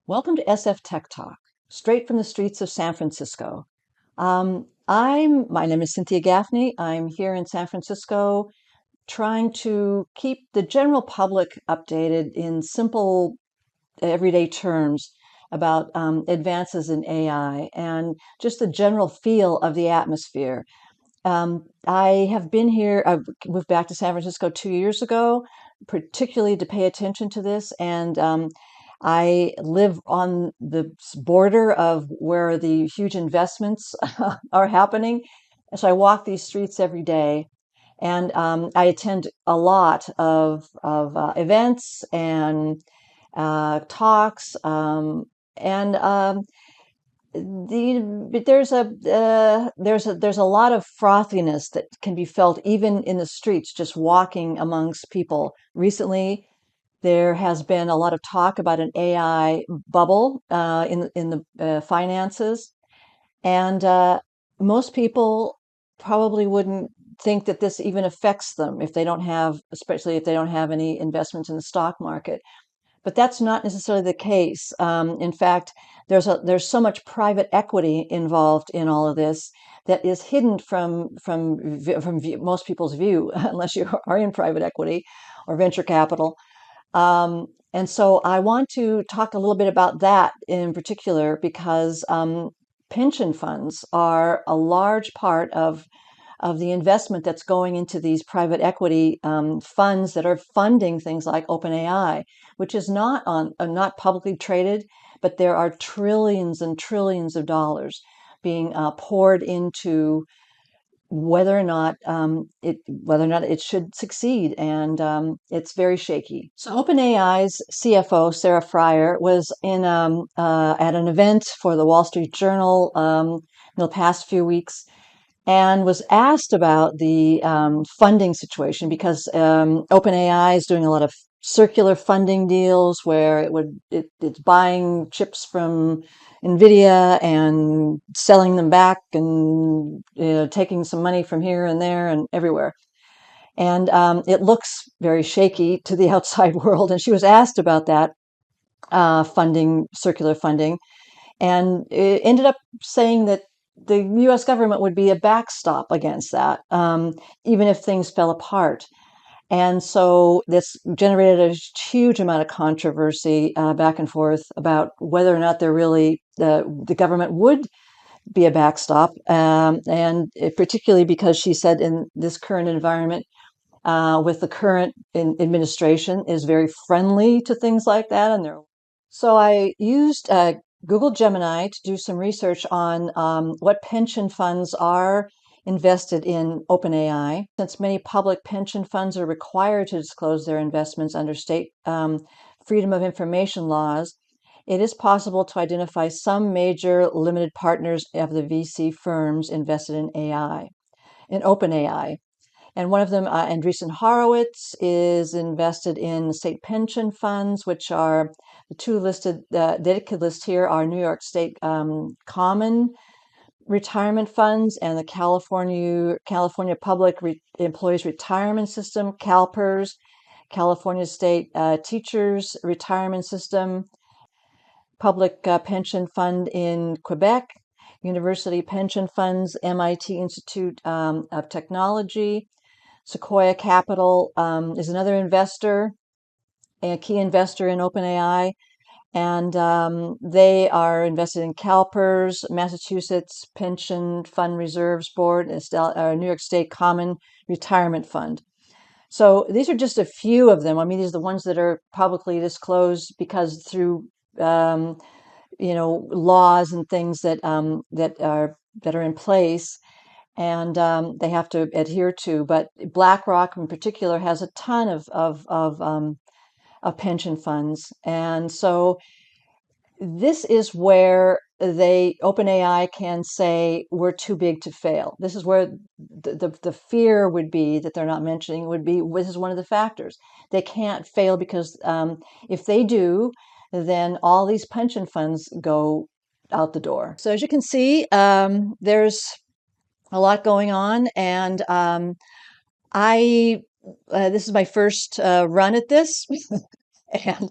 Welcome to SF Tech Talk, straight from the streets of San Francisco. My name is Cynthia Gaffney. I'm here in San Francisco trying to keep the general public updated in simple, everyday terms about advances in AI and just the general feel of the atmosphere. I have been here, I've moved back to San Francisco 2 years ago, particularly to pay attention to this. And I live on the border of where the huge investments are happening. And so I walk these streets every day. And I attend a lot of events and talks. And but there's a lot of frothiness that can be felt even in the streets, just walking amongst people. Recently, there has been a lot of talk about an AI bubble in the finances, and most people probably wouldn't think that this even affects them if they don't have, especially if they don't have any investments in the stock market. But that's not necessarily the case. In fact, there's so much private equity involved in all of this that is hidden from most people's view, unless you are in private equity or venture capital. And so I want to talk a little bit about that in particular because pension funds are a large part of the investment that's going into these private equity funds that are funding things like OpenAI, which is not publicly traded, but there are trillions and trillions of dollars being poured into whether or not it should succeed, and it's very shaky. So OpenAI's CFO Sarah Frier was in at an event for the Wall Street Journal in the past few weeks, and was asked about the funding situation because OpenAI is doing a lot of circular funding deals where it's buying chips from NVIDIA and selling them back and taking some money from here and there and everywhere. And it looks very shaky to the outside world. And she was asked about that circular funding, and it ended up saying that the U.S. government would be a backstop against that, even if things fell apart. And so this generated a huge amount of controversy back and forth about whether or not the government would be a backstop, and particularly because she said in this current environment, with the current administration, is very friendly to things like that. So I used Google Gemini to do some research on what pension funds are invested in OpenAI. Since many public pension funds are required to disclose their investments under state freedom of information laws, it is possible to identify some major limited partners of the VC firms invested in OpenAI. And one of them, Andreessen Horowitz, is invested in state pension funds, which are the two listed that it could list here are New York State Common Retirement Funds and the California Public Employees Retirement System, CalPERS, California State Teachers Retirement System, Public Pension Fund in Quebec, University Pension Funds, MIT Institute of Technology. Sequoia Capital is another investor, a key investor in OpenAI, and they are invested in CalPERS, Massachusetts Pension Fund Reserves Board, New York State Common Retirement Fund. So these are just a few of them. I mean, these are the ones that are publicly disclosed because through laws and things that are in place, and they have to adhere to. But BlackRock, in particular, has a ton of pension funds, and so this is where OpenAI can say we're too big to fail. This is where the fear would be that they're not mentioning would be. This is one of the factors. They can't fail because if they do, then all these pension funds go out the door. So as you can see, there's a lot going on, and I this is my first run at this, and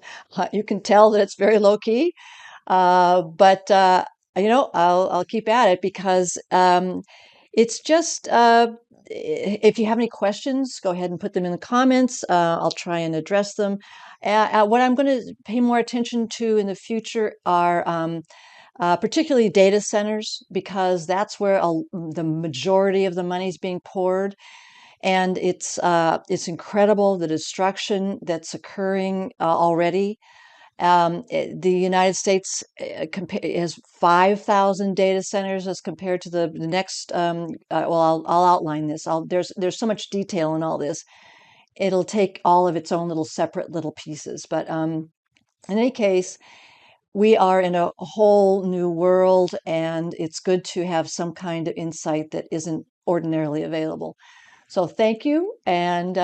you can tell that it's very low key. But I'll keep at it because it's just if you have any questions, go ahead and put them in the comments. I'll try and address them. What I'm going to pay more attention to in the future are particularly data centers, because that's where the majority of the money is being poured, and it's incredible the destruction that's occurring already. The United States has 5,000 data centers as compared to the next. Well, I'll outline this. There's so much detail in all this. It'll take all of its own little separate little pieces. But in any case, we are in a whole new world, and it's good to have some kind of insight that isn't ordinarily available. So thank you, and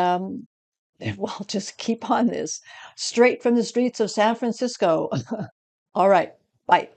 we'll just keep on this straight from the streets of San Francisco. All right, bye.